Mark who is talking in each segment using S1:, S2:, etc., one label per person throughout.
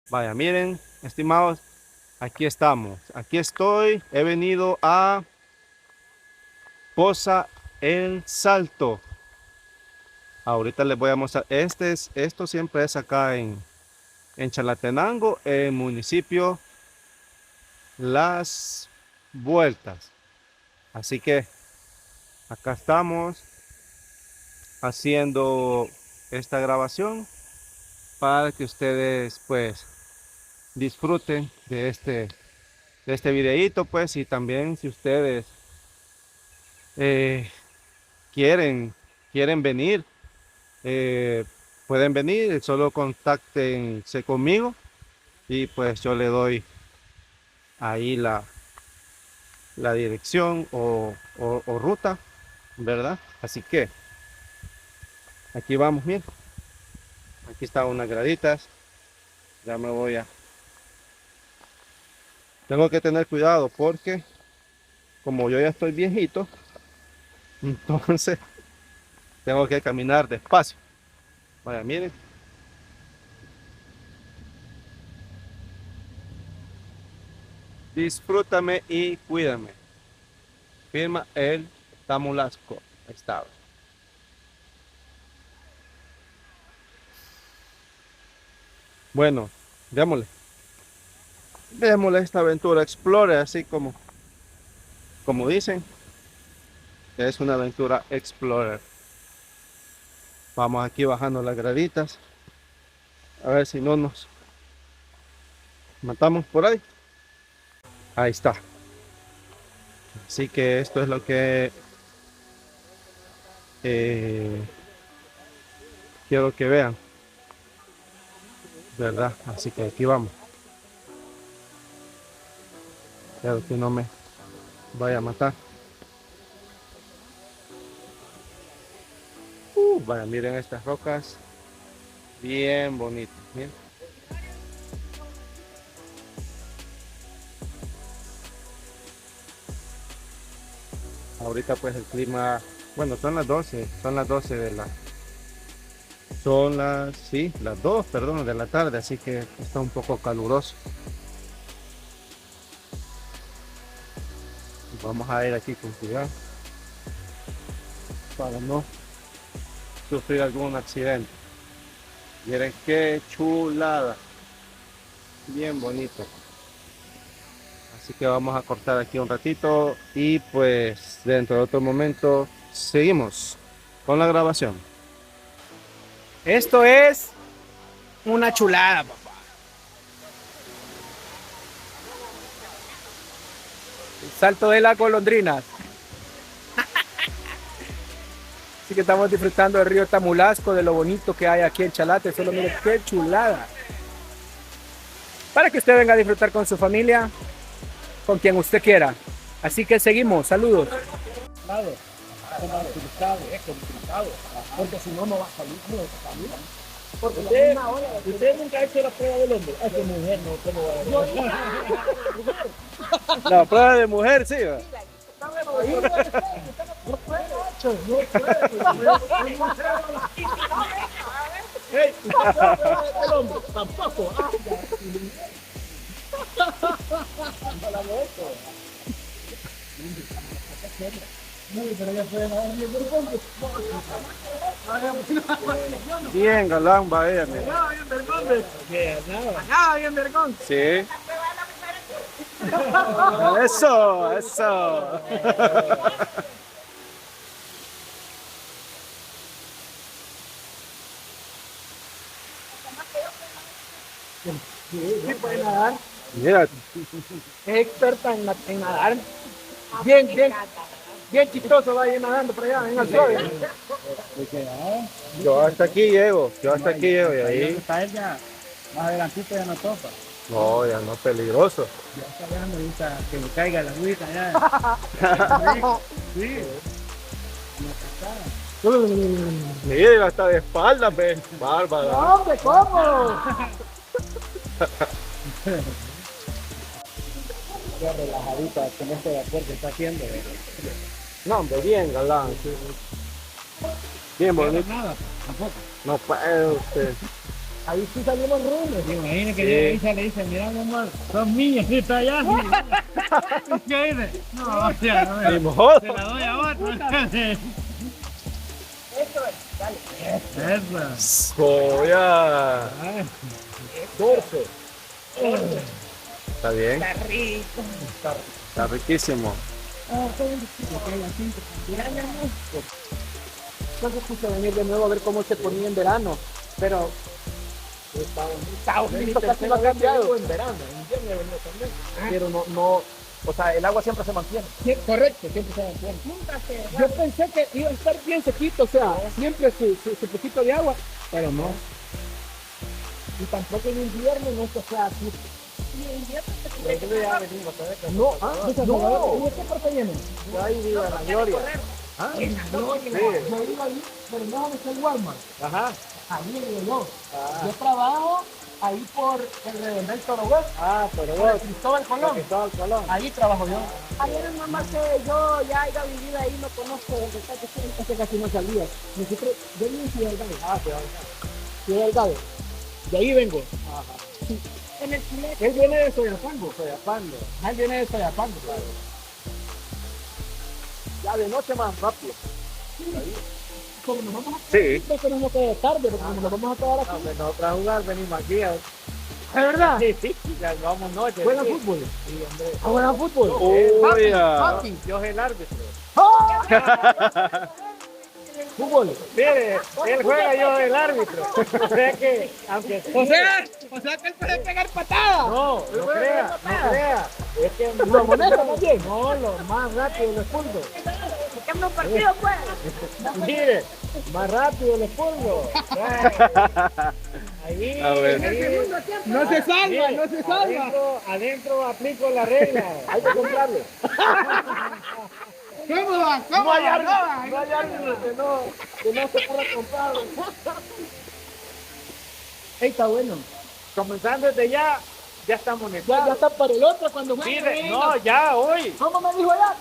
S1: Vaya, miren, estimados, aquí estamos. Aquí estoy. He venido a Poza El Salto. Ahorita les voy a mostrar. Esto siempre es acá en Chalatenango, el municipio Las Vueltas. Así que acá estamos haciendo esta grabación para que ustedes pues disfruten de este videíto pues, y también si ustedes eh, quieren, quieren venir, eh, pueden venir, solo contáctense conmigo y pues yo le doy ahí la dirección o ruta, ¿verdad? Así que aquí vamos, bien. Aquí están unas graditas. Ya me voy a... Tengo que tener cuidado porque como yo ya estoy viejito, entonces tengo que caminar despacio. Vaya, miren. Disfrútame y cuídame. Firma el Tamulasco. Ahí está. Bueno, démosle esta aventura Explorer, así como dicen, que es una aventura Explorer. Vamos aquí bajando las graditas, a ver si no nos matamos por ahí. Ahí está. Así que esto es lo que eh, quiero que vean, ¿verdad? Así que aquí vamos. Espero que no me vaya a matar. Vaya, miren estas rocas, bien bonitas. Miren. Ahorita pues el clima, bueno, son las 12 de la, son las, sí, las 2, perdón, de la tarde, así que está un poco caluroso. Vamos a ir aquí con cuidado para no sufrir algún accidente. Miren qué chulada, bien bonito. Así que vamos a cortar aquí un ratito y pues dentro de otro momento seguimos con la grabación.
S2: Esto es una chulada, papá. El salto de las golondrinas. Así que estamos disfrutando del río Tamulasco, de lo bonito que hay aquí en Chalate. Solo miren qué chulada. Para que usted venga a disfrutar con su familia, con quien usted quiera. Así que seguimos. Saludos. Porque si no, no va a salir. Porque usted nunca ha hecho la prueba del hombre. Es que mujer no, ¿cómo va a
S1: La prueba de mujer, sí. ¿Va?
S2: el hombre? Tampoco.
S1: Bien galán va ella, mira.
S2: Nada, bien vergón.
S1: Sí. Eso.
S2: Sí, puede nadar.
S1: Mira,
S2: Es experta en nadar. Bien, bien, bien chistoso va a ir nadando por allá en el suave.
S1: yo hasta aquí llego y ahí.
S3: Está él ya, más adelantito ya no topa.
S1: No, ya no es peligroso.
S3: Ya está dejando ahorita que me caiga la agüita ya. Sí, una cascada.
S1: Mira, hasta de espalda, ve. Bárbara.
S2: No, hombre, ¿cómo?
S3: Qué relajadita con este vapor que está haciendo.
S1: No, hombre, bien galán. Sí. Bien bonito.
S3: Nada, tampoco.
S1: No puede usted.
S2: Ahí sí salimos runes.
S3: Imagínate que
S1: Sí.
S3: ahí se le dice, mira mi amor, son mías, sí está allá. Sí. ¿Qué dice? No, ya, no,
S1: Ni modo.
S3: te la doy a otro.
S2: Eso es, dale.
S3: Eso.
S1: Soya.
S3: Ay,
S2: Dorso.
S1: Está bien.
S2: Está rico.
S1: Está riquísimo.
S2: Entonces quise venir de nuevo a ver cómo se ponía en verano. Pero está bonito, casi no ha cambiado. En verano, en invierno he venido también. Pero no, o sea, el agua siempre se mantiene. Sí, correcto, siempre se mantiene. Yo pensé que iba a estar bien sequito, o sea, siempre su poquito de agua, pero no. Y tampoco en invierno no es que sea así. No, no. ¿Y qué parte viene? Yo ahí vivo en la Gloria. ¿Ah? En la Gloria. Yo vivo ahí, pero no donde está el Walmart. Ajá. Ahí vivo yo. Yo trabajo ahí por el Redondel Torogués. Ah, Torogués. Cristóbal Colón. Cristóbal Colón. Ahí trabajo yo. Ayer nada más que yo ya haya vivido ahí, no conozco el detalle, es que casi no salía. Nosotros, yo vivo en Ciudad Delgado. Ah, Ciudad Delgado. De ahí vengo. Ajá. Sí. En el Chile. Él viene de Soyapango. Soyapango. Él viene de Soyapango. Claro. Ya de noche más rápido. Sí. Como nos vamos a quedar,
S1: Sí.
S2: tenemos que de tarde, porque como nos vamos a quedar aquí. No, nosotros a jugar venimos aquí. ¿Es verdad? Sí, ya vamos noche. ¿Juegan fútbol? Sí, hombre. ¿Ah, juegan fútbol?
S1: Oye.
S2: Yo soy el árbitro. Fútbol. Mire, él juega, yo soy el árbitro. O sea que, aunque... O sea que él puede pegar patadas. No crea. Es que lo moneta también. No, lo más rápido lo expulso.
S4: Un partido, pues.
S2: Mire, más rápido lo expulso. Ahí,
S1: A ver.
S2: ahí. No se salva, mire, no se salva. Adentro aplico la regla. Hay que comprarlo. ¿Cómo va? ¿Cómo va? No hay árbitro que no se pueda comprar. Ey, está bueno. Comenzando desde ya estamos en el ya está para el otro cuando juegue. No, ya hoy. ¿Cómo me dijo ya?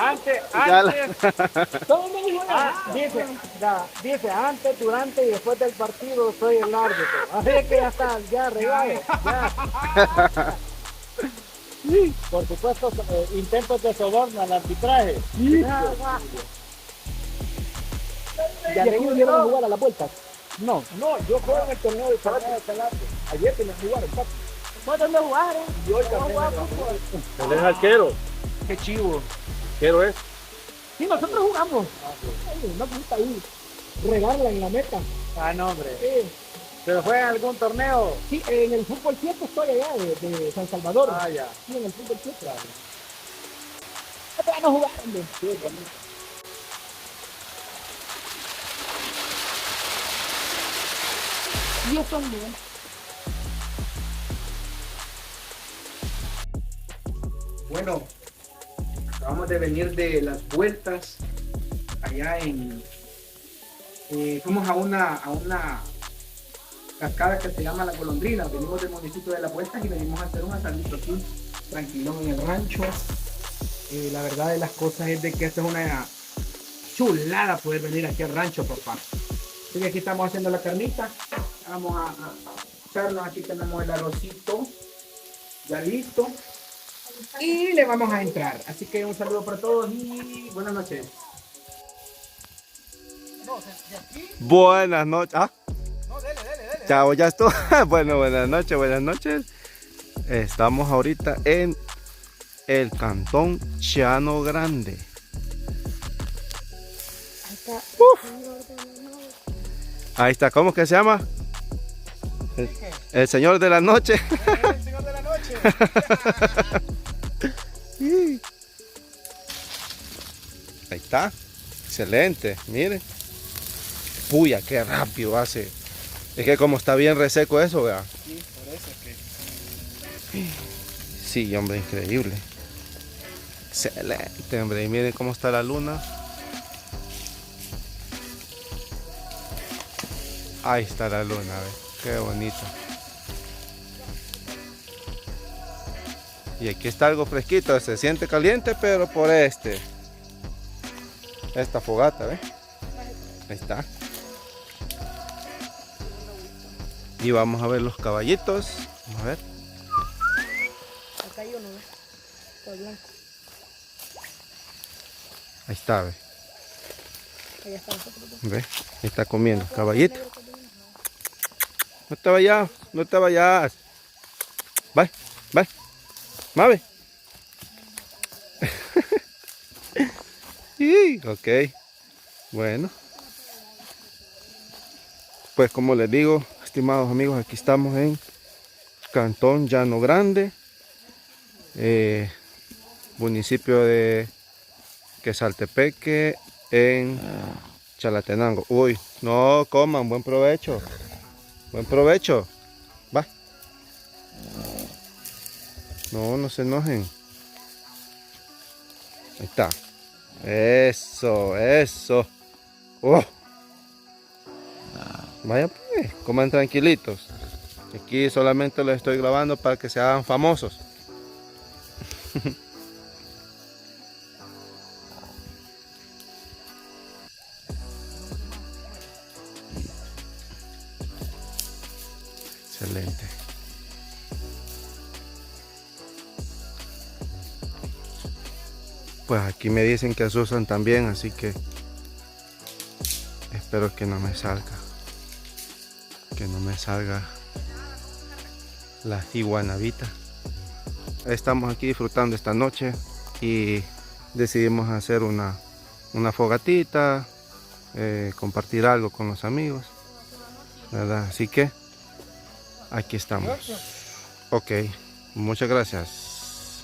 S2: Antes. ¿Cómo me dijo ya? Dice, antes, durante y después del partido soy el árbitro. Así que ya está, ya arreglado. Ya. Por supuesto, intentos de soborno al arbitraje. ¿Ya le volvieron a jugar a la vuelta? No, yo juego en el torneo de Calate. Ayer tenía que jugar, papi.
S4: ¿Vos dónde jugaron?
S2: Y hoy también.
S1: Él es arquero.
S2: Qué chivo.
S1: Arquero es.
S2: Sí, nosotros jugamos. Una puta ahí. Regarla en la meta. Ah, no, hombre. Sí. ¿Pero fue en algún torneo? Sí, en el fútbol 7 estoy allá de San Salvador. Ah, ya. Sí, en el fútbol 7. Claro. No jugaron. Sí, también. Y eso es bien. Bueno, acabamos de venir de las vueltas allá en... fuimos a una cascada que se llama La Golondrina. Venimos del municipio de Las Vueltas y venimos a hacer un asadito aquí, tranquilón en el rancho. La verdad de las cosas es de que esta es una chulada poder venir aquí al rancho, papá. Así que aquí estamos haciendo la carnita. Vamos a echarnos, aquí tenemos el arrocito ya listo. Y le vamos a entrar. Así que un saludo para todos y buenas noches.
S1: Buenas noches. Ah. Chao, ya estoy. Bueno, buenas noches. Estamos ahorita en el cantón Llano Grande. Ahí está, ¿cómo que se llama? El Señor de la Noche.
S2: El Señor de la Noche.
S1: Ahí está. Excelente, miren. Puya, qué rápido hace. Es que como está bien reseco eso, vea.
S2: Sí, por eso es que...
S1: Sí, hombre, increíble. Excelente, hombre. Y miren cómo está la luna. Ahí está la luna, ¿ves? Qué bonito. Y aquí está algo fresquito, se siente caliente, pero por esta fogata, ¿ves? Ahí está. Y vamos a ver los caballitos. Vamos a ver.
S4: Acá hay uno, ¿ves? Todo blanco.
S1: Ahí está, ve.
S4: Allá está nosotros.
S1: Ve. Ahí está comiendo. Caballito. No te vayas. No te vayas. Bye. Bye. Mave. Ok. Bueno. Pues como les digo, estimados amigos, aquí estamos en Cantón Llano Grande, municipio de Quesaltepeque, en Chalatenango. Uy, no coman, buen provecho. Buen provecho. Va. No, no se enojen. Ahí está. Eso, eso. Oh. Vaya pues, coman tranquilitos. Aquí solamente los estoy grabando para que se hagan famosos. Excelente. Pues aquí me dicen que asustan también, así que espero que no me salga. Que no me salga la iguanavita. Estamos aquí disfrutando esta noche y decidimos hacer una fogatita, compartir algo con los amigos, ¿verdad? Así que aquí estamos. Ok, muchas gracias.